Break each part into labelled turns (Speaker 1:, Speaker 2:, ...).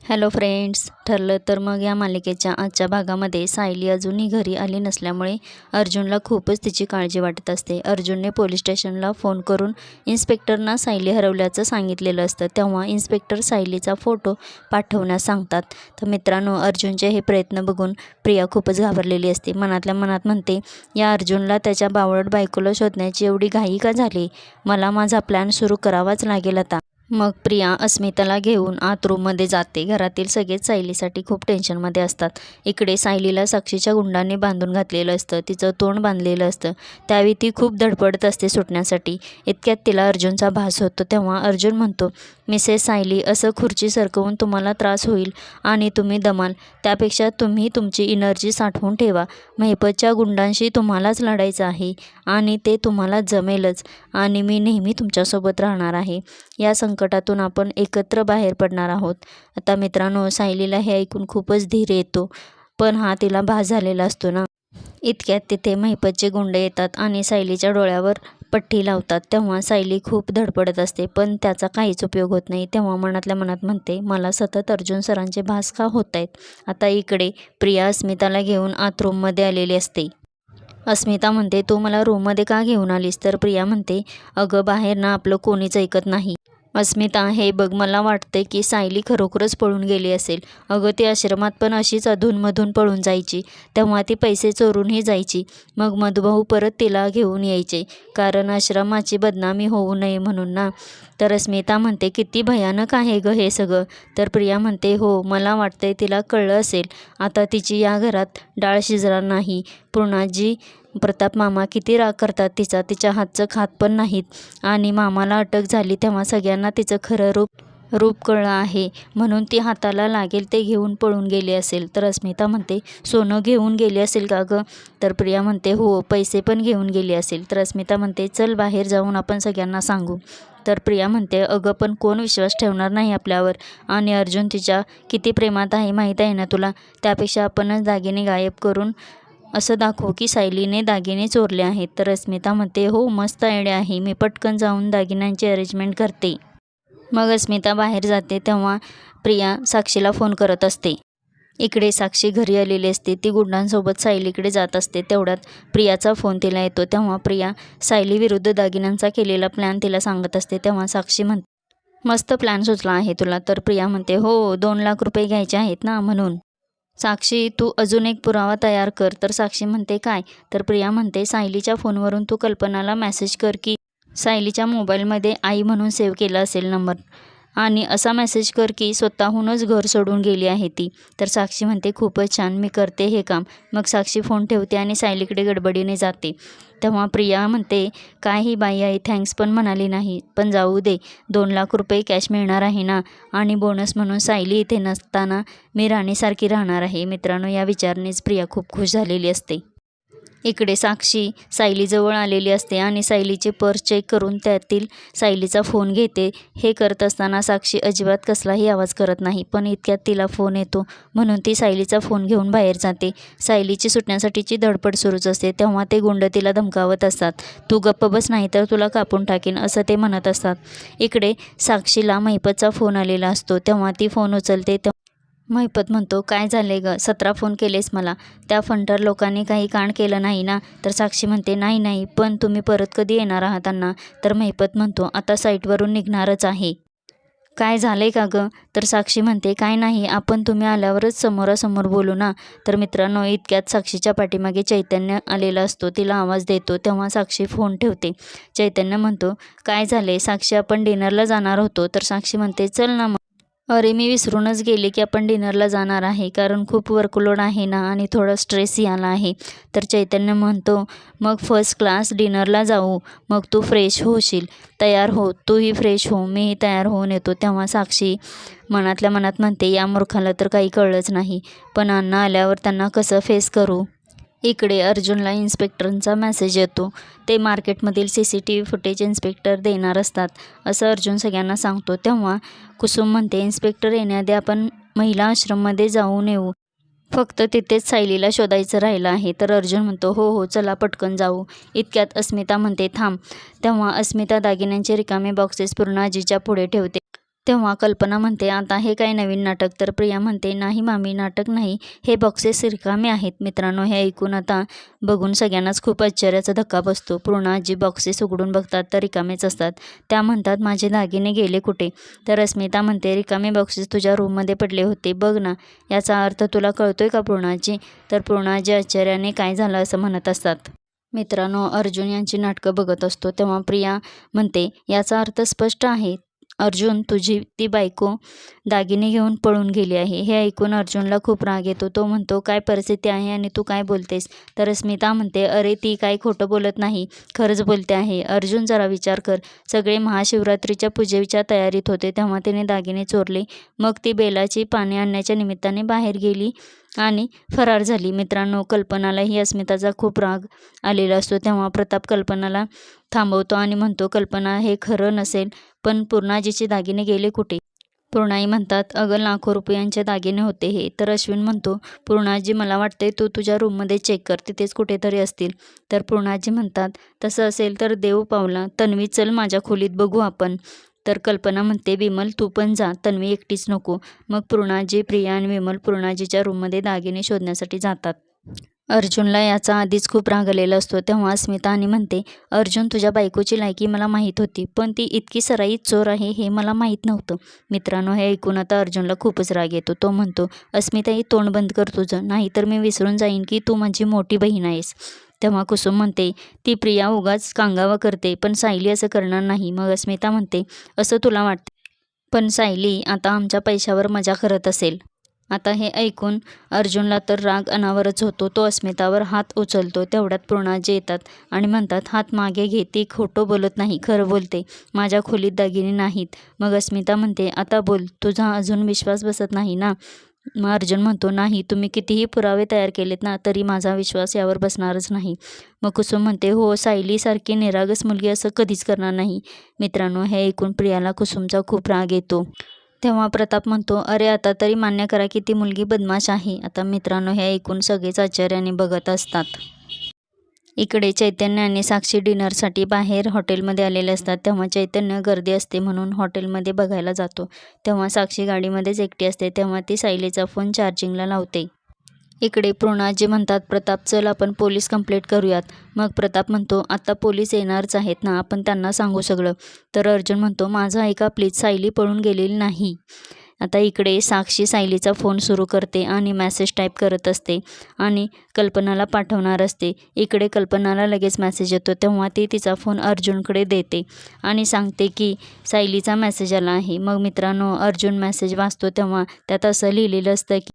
Speaker 1: Hello friends, ठरलं तर मग या मालिकेच्या आजच्या भागामध्ये सायली अजूनही घरी आली नसल्यामुळे अर्जुनला खूपच तिची काळजी वाटत असते. अर्जुनने पोलीस स्टेशनला फोन करून इन्स्पेक्टरना सायली हरवल्याचं सांगितलेलं असतं. तेव्हा इन्स्पेक्टर सायलीचा फोटो पाठवण्यास सांगतात. तर मित्रांनो, अर्जुनचे हे प्रयत्न बघून प्रिया खूपच घाबरलेली असते. मनातल्या मनात म्हणते, या अर्जुनला त्याच्या बावळट बायकोला शोधण्याची एवढी घाई का झाली? मला माझा प्लॅन सुरू करावाच लागेल आता. मग प्रिया अस्मिताला घेऊन आत रूममध्ये जाते. घरातील सगळेच सायलीसाठी खूप टेन्शनमध्ये असतात. इकडे सायलीला साक्षीच्या गुंडांनी बांधून घातलेलं असतं. तिचं तोंड बांधलेलं असतं. त्यावेळी ती खूप धडपडत असते सुटण्यासाठी. इतक्यात तिला अर्जुनचा भास होतो. तेव्हा अर्जुन म्हणतो, मिसेस सायली, असं खुर्ची सरकवून तुम्हाला त्रास होईल आणि तुम्ही दमाल. त्यापेक्षा तुम्ही तुमची एनर्जी साठवून ठेवा. महिपतच्या गुंडांशी तुम्हालाच लढायचं आहे आणि ते तुम्हाला जमेलच आणि मी नेहमी तुमच्यासोबत राहणार आहे. या संकटातून आपण एकत्र बाहेर पडणार आहोत. आता मित्रांनो, सायलीला हे ऐकून खूपच धीर येतो, पण हा तिला भास झालेला असतो ना. इतक्यात तिथे महिपतचे गुंड येतात आणि सायलीच्या डोळ्यावर पट्टी लावतात. तेव्हा सायली खूप धडपडत असते, पण त्याचा काहीच उपयोग होत नाही. तेव्हा मनातल्या मनात म्हणते, मला सतत अर्जुन सरांचे भास का होत आहेत? आता इकडे प्रिया अस्मिताला घेऊन आत रूममध्ये आलेली असते. अस्मिता म्हणते, तू मला रूममध्ये का घेऊन आलीस? तर प्रिया म्हणते, अगं बाहेर ना आपलं कोणीच ऐकत नाही. अस्मिता, हे बघ, मला वाटते की सायली खरोखरच पळून गेली असेल. अगं ती आश्रमात पण अशीच अधूनमधून पळून जायची. तेव्हा ती पैसे चोरूनही जायची. मग मधुभाऊ परत तिला घेऊन यायचे, कारण आश्रमाची बदनामी होऊ नये म्हणून ना. तर अस्मिता म्हणते, किती भयानक आहे गं हे सगळं. तर प्रिया म्हणते, हो, मला वाटतंय तिला कळलं असेल आता तिची या घरात डाळ शिजणार नाही. पूर्णाजी, प्रताप मामा किती राग करतात तिचा. तिच्या हातचं खात पण नाहीत आणि मामाला अटक झाली तेव्हा सगळ्यांना तिचं खरं रूप कळलं आहे, म्हणून ती हाताला लागेल ते घेऊन पळून गेली असेल. तर अस्मिता म्हणते, सोनं घेऊन गेली असेल का गं? तर प्रिया म्हणते, हो, पैसे पण घेऊन गेली असेल. तर अस्मिता म्हणते, चल बाहेर जाऊन आपण सगळ्यांना सांगू. तर प्रिया म्हणते, अगं पण कोण विश्वास ठेवणार नाही आपल्यावर आणि अर्जुन तिच्या किती प्रेमात आहे माहीत आहे ना तुला. त्यापेक्षा आपणच दागिने गायब करून असं दाखवू की सायलीने दागिने चोरले आहेत. तर अस्मिता म्हणते, हो, मस्त आयडिया आहे, मी पटकन जाऊन दागिन्यांची अरेंजमेंट करते. मग अस्मिता बाहेर जाते. तेव्हा प्रिया साक्षीला फोन करत असते. इकडे साक्षी घरी आलेली असते. ती गुंडांसोबत सायलीकडे जात असते. तेवढ्यात प्रियाचा फोन तिला येतो. तेव्हा प्रिया सायली विरुद्ध दागिन्यांचा केलेला प्लॅन तिला सांगत असते. तेव्हा साक्षी म्हणते, मस्त प्लॅन सुचला आहे तुला. तर प्रिया म्हणते, हो, 2 लाख रुपये घ्यायचे आहेत ना म्हणून. साक्षी, तू अजून एक पुरावा तयार कर. तर साक्षी म्हणते, काय? तर प्रिया म्हणते, सायलीच्या फोनवरून तू कल्पनाला मेसेज कर की सायलीच्या मोबाईलमध्ये आई म्हणून सेव्ह केला असेल नंबर आणि असा मेसेज कर की स्वतःहूनच घर सोडून गेली आहे ती. तर साक्षी म्हणते, खूपच छान, मी करते हे काम. मग साक्षी फोन ठेवते आणि सायलीकडे गडबडीने जाते. तेव्हा प्रिया म्हणते, काय ही बाई आहे, थँक्स पण म्हणाली नाही. पण जाऊ दे, 2 लाख रुपये कॅश मिळणार आहे ना आणि बोनस म्हणून सायली इथे नसताना मी राणीसारखी राहणार आहे. मित्रांनो, या विचारानेच प्रिया खूप खुश झालेली असते. इकडे साक्षी सायलीजवळ आलेली असते आणि सायलीचे पर्स चेक करून त्यातील सायलीचा फोन घेते. हे करत असताना साक्षी अजिबात कसलाही आवाज करत नाही, पण इतक्यात तिला फोन येतो म्हणून ती सायलीचा फोन घेऊन बाहेर जाते. सायलीची सुटण्यासाठीची धडपड सुरूच असते. तेव्हा ते गुंड तिला धमकावत असतात, तू गप्प बस नाही तर तुला कापून टाकीन, असं ते म्हणत असतात. इकडे साक्षीला महिपतचा फोन आलेला असतो. तेव्हा ती फोन उचलते. महिपत म्हणतो, काय झाले गं, 17 फोन केलेस मला. त्या फंटर लोकांनी काही कांड केलं नाही ना? तर साक्षी म्हणते, नाही, पण तुम्ही परत कधी येणार आहात त्यांना? तर महिपत म्हणतो, आता साईटवरून निघणारच आहे. काय झालंय का गं? तर साक्षी म्हणते, काय नाही, आपण तुम्ही आल्यावरच समोरासमोर बोलू ना. तर मित्रांनो, इतक्यात साक्षीच्या पाठीमागे चैतन्य आलेला असतो. तिला आवाज देतो. तेव्हा साक्षी फोन ठेवते. चैतन्य म्हणतो, काय झाले साक्षी, आपण डिनरला जाणार होतो. तर साक्षी म्हणते, चल ना मग. अरे, मी विसरूनच गेले की आपण डिनरला जाणार आहे, कारण खूप वर्कलोड आहे ना आणि थोडं स्ट्रेसही आला आहे. तर चैतन्य म्हणतो, मग फर्स्ट क्लास डिनरला जाऊ, मग तू फ्रेश होशील. तयार हो, तूही फ्रेश हो, मीही तयार होऊन येतो. तेव्हा साक्षी मनातल्या मनात म्हणते, या मूर्खाला तर काही कळलंच नाही, पण अण्णा आल्यावर त्यांना कसं फेस करू. इकडे अर्जुनला इन्स्पेक्टरांचा मेसेज येतो. ते मार्केटमधील CCTV फुटेज इन्स्पेक्टर देणार असतात असं अर्जुन सगळ्यांना सांगतो. तेव्हा कुसुम म्हणते, इन्स्पेक्टर येण्याआधी आपण महिला आश्रममध्ये जाऊन येऊ, फक्त तिथेच सायलीला शोधायचं राहिलं आहे. तर अर्जुन म्हणतो, हो, चला पटकन जाऊ. इतक्यात अस्मिता म्हणते, थांब. तेव्हा अस्मिता दागिन्यांचे रिकामे बॉक्सेस पूर्णाजीच्या पुढे ठेवते. तेव्हा कल्पना म्हणते, आता हे काय नवीन नाटक? तर प्रिया म्हणते, नाही मामी, नाटक नाही, हे बॉक्सेस रिकामे आहेत. मित्रांनो, हे ऐकून आता बघून सगळ्यांनाच खूप आश्चर्याचा धक्का बसतो. पूर्ण आजी बॉक्सेस उघडून बघतात तर रिकामेच असतात. त्या म्हणतात, माझे दागिने गेले कुठे? तर अस्मिता म्हणते, रिकामे बॉक्सेस तुझ्या रूममध्ये पडले होते, बघ ना. याचा अर्थ तुला कळतोय का पूर्णाजी? तर पूर्णाजी आश्चर्याने काय झालं असं म्हणत असतात. मित्रांनो, अर्जुन यांची नाटकं बघत असतो. तेव्हा प्रिया म्हणते, याचा अर्थ स्पष्ट आहे, अर्जुन, तुझी ती बायको दागिने घेऊन पळून गेली आहे. हे ऐकून अर्जुनला खूप राग येतो. तो म्हणतो, काय परिस्थिती आहे आणि तू काय बोलतेस? तर अस्मिता म्हणते, अरे ती काही खोटं बोलत नाही, खरंच बोलते आहे. अर्जुन, जरा विचार कर. सगळे महाशिवरात्रीच्या पूजेच्या तयारीत होते तेव्हा तिने दागिने चोरले. मग ती बेलाची पाने आणण्याच्या निमित्ताने बाहेर गेली आणि फरार झाली. मित्रांनो, कल्पनालाही अस्मिताचा खूप राग आलेला असतो. तेव्हा प्रताप कल्पनाला थांबवतो आणि म्हणतो, कल्पना, हे खरं नसेल, पण पूर्णाजीचे दागिने गेले कुठे? पूर्णाई म्हणतात, अगं लाखो रुपयांचे दागिने होते हे. तर अश्विन म्हणतो, पूर्णाजी, मला वाटते तू तुझ्या रूममध्ये चेक कर, तिथेच कुठेतरी असतील. तर पूर्णाजी म्हणतात, तसं असेल तर देव पावला. तन्वी, चल माझ्या खोलीत बघू आपण. तर कल्पना म्हणते, विमल तू पण जा, तन्वी एकटीच नको. मग पूर्णाजी, प्रिया आणि विमल पूर्णाजीच्या रूममध्ये दागिने शोधण्यासाठी जातात. अर्जुनला याचा आधीच खूप राग आलेला असतो. तेव्हा अस्मिता आणि म्हणते, अर्जुन, तुझ्या बायकोची लायकी मला माहीत होती, पण ती इतकी सराईत चोर आहे हे मला माहीत नव्हतं. मित्रांनो, हे ऐकून आता अर्जुनला खूपच राग येतो. तो म्हणतो, अस्मिता, ही तोंड बंद कर तुझं, नाहीतर मी विसरून जाईन की तू माझी मोठी बहीण आहेस. तेव्हा कुसुम म्हणते, ती प्रिया उगाच कांगावा करते, पण सायली असं करणार नाही. मग अस्मिता म्हणते, असं तुला वाटते, पण सायली आता आमच्या पैशावर मजा करत असेल. आता हे ऐकून अर्जुनला तर राग अनावरच होतो. तो अस्मितावर हात उचलतो. तेवढ्यात पूर्णाजी येतात आणि म्हणतात, हात मागे घे, ती खोटं बोलत नाही, खरं बोलते. माझ्या खोलीत दागिने नाहीत. मग अस्मिता म्हणते, आता बोल, तुझा अजून विश्वास बसत नाही ना? मग अर्जुन म्हणतो, नाही, तुम्ही कितीही पुरावे तयार केलेत ना, तरी माझा विश्वास यावर बसणारच नाही. मग कुसुम म्हणते, हो, सायलीसारखी निरागस मुलगी असं कधीच करणार नाही. मित्रांनो, हे ऐकून प्रियाला कुसुमचा खूप राग येतो. तेव्हा प्रताप म्हणतो, अरे आता तरी मान्य करा की ती मुलगी बदमाश आहे. आता मित्रांनो, हे ऐकून सगळेच आश्चर्याने बघत असतात. इकडे चैतन्य आणि साक्षी डिनरसाठी बाहेर हॉटेलमध्ये आलेले असतात. तेव्हा चैतन्य गर्दी असते म्हणून हॉटेलमध्ये बघायला जातो. तेव्हा साक्षी गाडीमध्येच एकटी असते. तेव्हा ती सायलीचा फोन चार्जिंगला लावते. इकडे पूर्णाजी म्हणतात, प्रताप, चल आपण पोलीस कंप्लेंट करूयात. मग प्रताप म्हणतो, आता पोलीस येणारच आहेत ना, आपण त्यांना सांगू सगळं. तर अर्जुन म्हणतो, माझं ऐका प्लीज, सायली पळून गेलेली नाही. आता इकडे साक्षी सायलीचा फोन सुरू करते आणि मेसेज टाईप करत असते आणि कल्पनाला पाठवणार असते. इकडे कल्पनाला लगेच मेसेज येतो. तेव्हा ती तिचा फोन अर्जुनकडे देते आणि सांगते की सायलीचा मेसेज आला आहे. मग मित्रांनो, अर्जुन मेसेज वाचतो तेव्हा त्यात असं लिहिलेलं असतं की,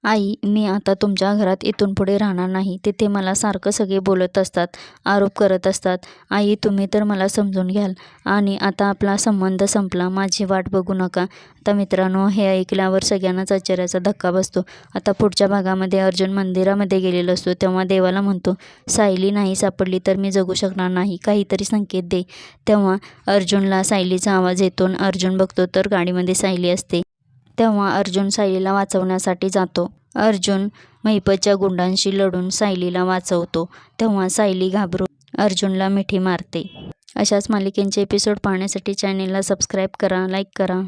Speaker 1: आई, मी आता तुमच्या घरात इथून पुढे राहणार नाही. तिथे मला सारखं सगळे बोलत असतात, आरोप करत असतात. आई, तुम्ही तर मला समजून घ्याल आणि आता आपला संबंध संपला, माझी वाट बघू नका. आता मित्रांनो, हे ऐकल्यावर सगळ्यांनाच आश्चर्याचा धक्का बसतो. आता पुढच्या भागामध्ये अर्जुन मंदिरामध्ये गेलेला असतो. तेव्हा देवाला म्हणतो, सायली नाही सापडली तर मी जगू शकणार नाही, काहीतरी संकेत दे. तेव्हा अर्जुनला सायलीचा आवाज येतो. अर्जुन बघतो तर गाडीमध्ये सायली असते. तेव्हा अर्जुन सायलीला वाचवण्यासाठी जातो. अर्जुन महिपतच्या गुंडांशी लढून सायलीला वाचवतो. तेव्हा सायली घाबरून अर्जुनला मिठी मारते. अशाच मालिकेचे एपिसोड पाहण्यासाठी चॅनेलला सबस्क्राईब करा, लाईक करा.